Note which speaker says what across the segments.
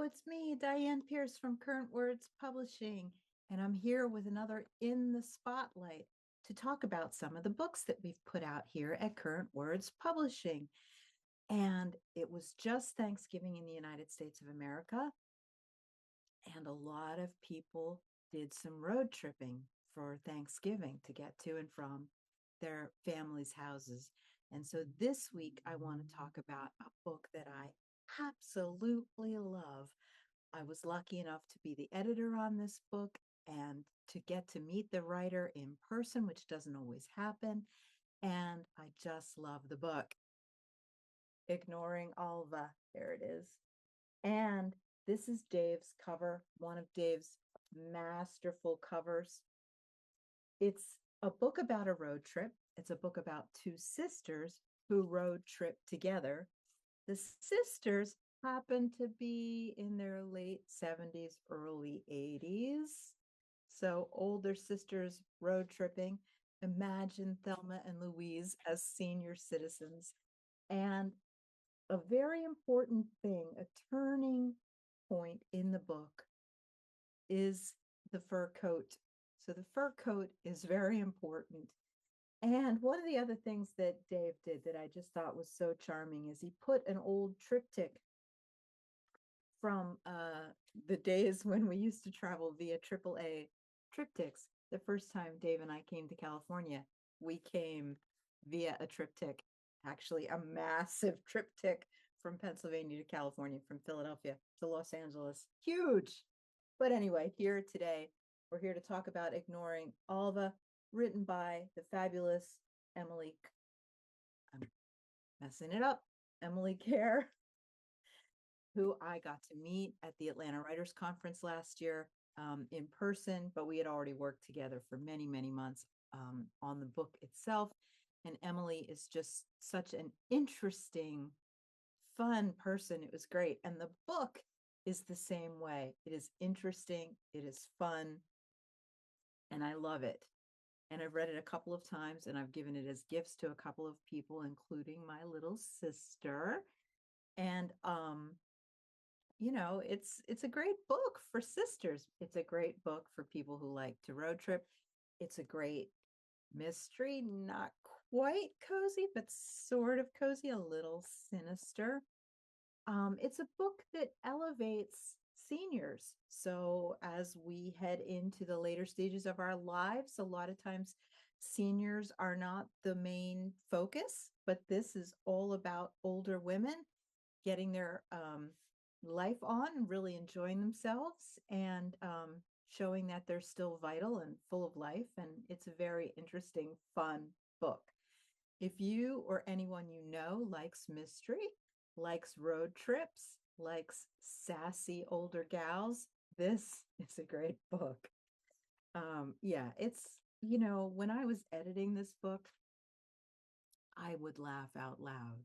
Speaker 1: It's me, Dianne Pearce from Current Words Publishing, and I'm here with another In the Spotlight to talk about some of the books that we've put out here at Current Words Publishing. And it was just Thanksgiving in the United States of America, and a lot of people did some road tripping for Thanksgiving to get to and from their families' houses. And so this week, I want to talk about a book that I absolutely love. I was lucky enough to be the editor on this book and to get to meet the writer in person, which doesn't always happen. And I just love the book, Ignoring Alva. There it is. And this is Dave's cover, one of Dave's masterful covers. It's a book about a road trip. It's a book about two sisters who road trip together. The sisters happen to be in their late 70s, early 80s. So older sisters road tripping. Imagine Thelma and Louise as senior citizens. And a very important thing, a turning point in the book is the fur coat. So the fur coat is very important. And one of the other things that Dave did that I just thought was so charming is he put an old triptych from the days when we used to travel via AAA triptychs. The first time Dave and I came to California, we came via a triptych, actually a massive triptych from Pennsylvania to California, from Philadelphia to Los Angeles. Huge. But anyway, here today, we're here to talk about Ignoring Alva, written by the fabulous Emilie. I'm messing it up. Emilie Khair, who I got to meet at the Atlanta Writers Conference last year in person, but we had already worked together for many, many months on the book itself. And Emilie is just such an interesting, fun person. It was great. And the book is the same way. It is interesting, it is fun, and I love it. And I've read it a couple of times, and I've given it as gifts to a couple of people, including my little sister. And it's a great book for sisters. It's a great book for people who like to road trip. It's a great mystery, not quite cozy, but sort of cozy, a little sinister. It's a book that elevates seniors. So as we head into the later stages of our lives, a lot of times seniors are not the main focus, but this is all about older women getting their life on and really enjoying themselves and showing that they're still vital and full of life. And it's a very interesting, fun book. If you or anyone you know likes mystery, likes road trips, likes sassy older gals, this is a great book. Yeah, when I was editing this book, I would laugh out loud.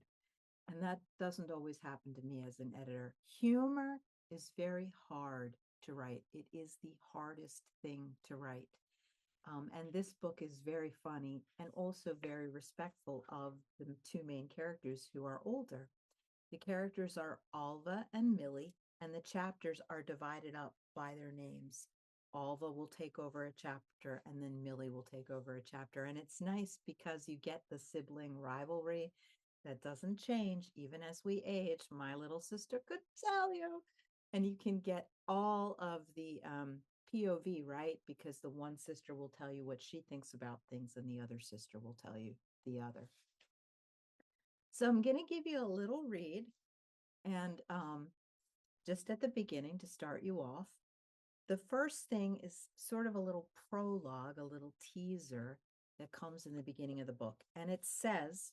Speaker 1: And that doesn't always happen to me as an editor. Humor is very hard to write. It is the hardest thing to write. And this book is very funny and also very respectful of the two main characters who are older. The characters are Alva and Millie, and the chapters are divided up by their names. Alva will take over a chapter, and then Millie will take over a chapter. And it's nice because you get the sibling rivalry that doesn't change even as we age. My little sister could tell you. And you can get all of the POV, right? Because the one sister will tell you what she thinks about things, and the other sister will tell you the other. So I'm going to give you a little read. And just at the beginning to start you off, the first thing is sort of a little prologue, a little teaser that comes in the beginning of the book. And it says,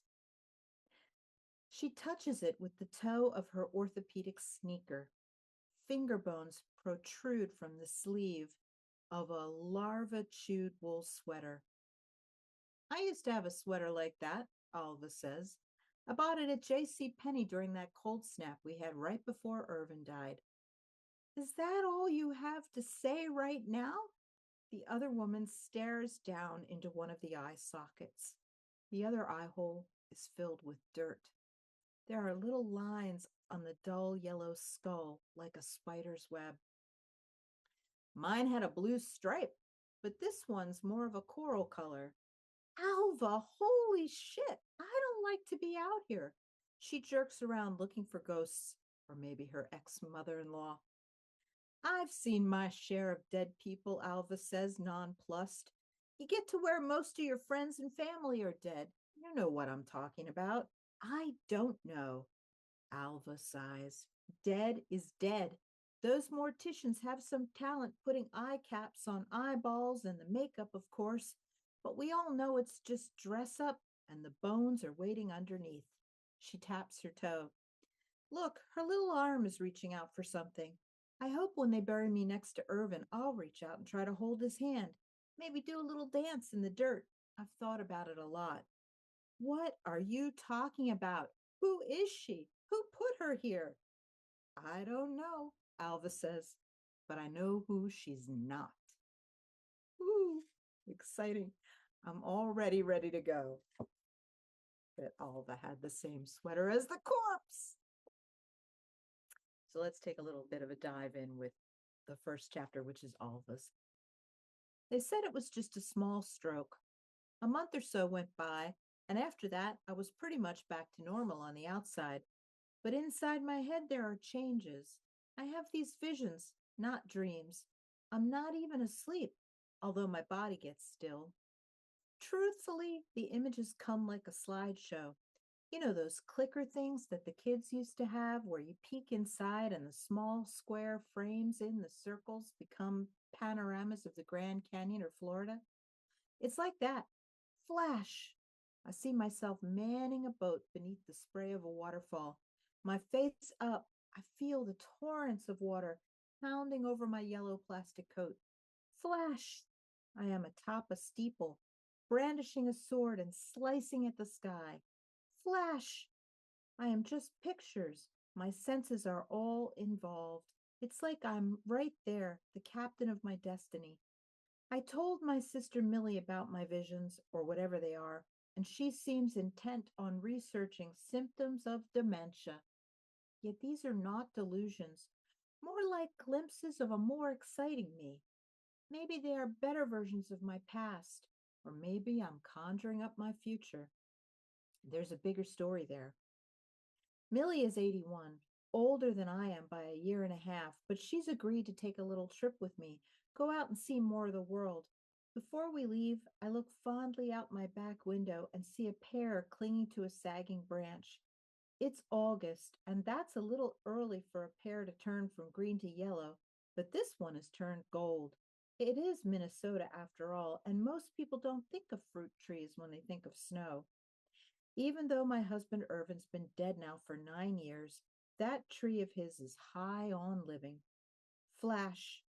Speaker 1: she touches it with the toe of her orthopedic sneaker. Finger bones protrude from the sleeve of a larva-chewed wool sweater. I used to have a sweater like that, Alva says. I bought it at J.C. Penney during that cold snap we had right before Irvin died. Is that all you have to say right now? The other woman stares down into one of the eye sockets. The other eye hole is filled with dirt. There are little lines on the dull yellow skull like a spider's web. Mine had a blue stripe, but this one's more of a coral color. Alva, holy shit, I don't like to be out here. She jerks around looking for ghosts, or maybe her ex-mother-in-law. I've seen my share of dead people, Alva says, nonplussed. You get to where most of your friends and family are dead. You know what I'm talking about. I don't know. Alva sighs. Dead is dead. Those morticians have some talent putting eye caps on eyeballs and the makeup, of course, but we all know it's just dress up and the bones are waiting underneath. She taps her toe. Look, her little arm is reaching out for something. I hope when they bury me next to Irvin, I'll reach out and try to hold his hand. Maybe do a little dance in the dirt. I've thought about it a lot. What are you talking about? Who is she? Who put her here? I don't know, Alva says, but I know who she's not. Ooh, exciting. I'm already ready to go. But Alva had the same sweater as the corpse. So let's take a little bit of a dive in with the first chapter, which is Alva's. They said it was just a small stroke. A month or so went by, and after that, I was pretty much back to normal on the outside. But inside my head, there are changes. I have these visions, not dreams. I'm not even asleep, although my body gets still. Truthfully, the images come like a slideshow. You know, those clicker things that the kids used to have where you peek inside and the small square frames in the circles become panoramas of the Grand Canyon or Florida? It's like that. Flash! I see myself manning a boat beneath the spray of a waterfall. My face up, I feel the torrents of water pounding over my yellow plastic coat. Flash! I am atop a steeple, brandishing a sword and slicing at the sky. Flash! I am just pictures. My senses are all involved. It's like I'm right there, the captain of my destiny. I told my sister Millie about my visions, or whatever they are, and she seems intent on researching symptoms of dementia. Yet these are not delusions, more like glimpses of a more exciting me. Maybe they are better versions of my past, or maybe I'm conjuring up my future. There's a bigger story there. Millie is 81, older than I am by a year and a half, but she's agreed to take a little trip with me, go out and see more of the world. Before we leave, I look fondly out my back window and see a pear clinging to a sagging branch. It's August, and that's a little early for a pear to turn from green to yellow, but this one has turned gold. It is Minnesota after all, and most people don't think of fruit trees when they think of snow. Even though my husband Irvin's been dead now for 9 years, that tree of his is high on living. Flash.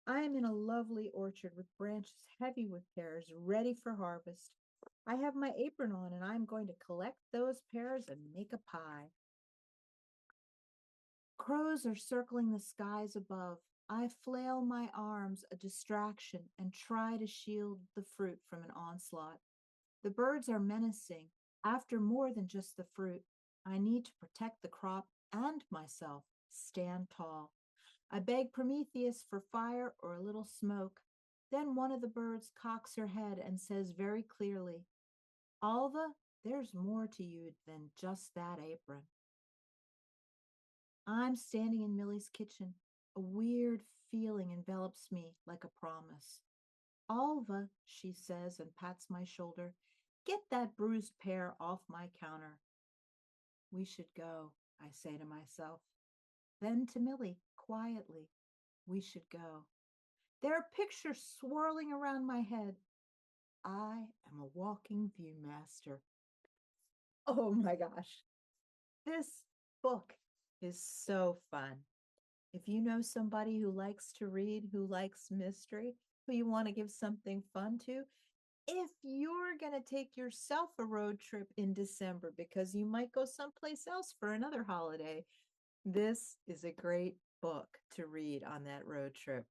Speaker 1: I am in a lovely orchard with branches heavy with pears ready for harvest. I have my apron on and I'm going to collect those pears and make a pie. Crows are circling the skies above. I flail my arms, a distraction, and try to shield the fruit from an onslaught. The birds are menacing. After more than just the fruit, I need to protect the crop and myself. Stand tall. I beg Prometheus for fire or a little smoke. Then one of the birds cocks her head and says very clearly, Alva, there's more to you than just that apron. I'm standing in Millie's kitchen. A weird feeling envelops me like a promise. Alva, she says and pats my shoulder, get that bruised pear off my counter. We should go, I say to myself. Then to Millie, quietly, we should go. There are pictures swirling around my head. I am a walking viewmaster. Oh my gosh. This book is so fun. If you know somebody who likes to read, who likes mystery, who you want to give something fun to, if you're going to take yourself a road trip in December because you might go someplace else for another holiday, this is a great book to read on that road trip.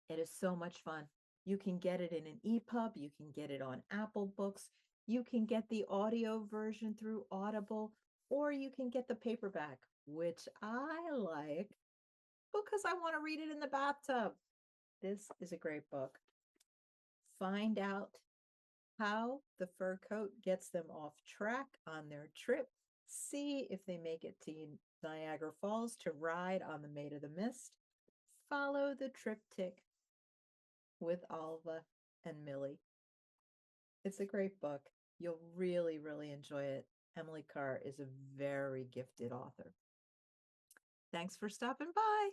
Speaker 1: It is so much fun. You can get it in an EPUB, you can get it on Apple Books, you can get the audio version through Audible. or you can get the paperback, which I like because I want to read it in the bathtub. This is a great book. Find out how the fur coat gets them off track on their trip. See if they make it to Niagara Falls to ride on the Maid of the Mist. Follow the triptych with Alva and Millie. It's a great book. You'll really, really enjoy it. Emilie Khair is a very gifted author. Thanks for stopping by.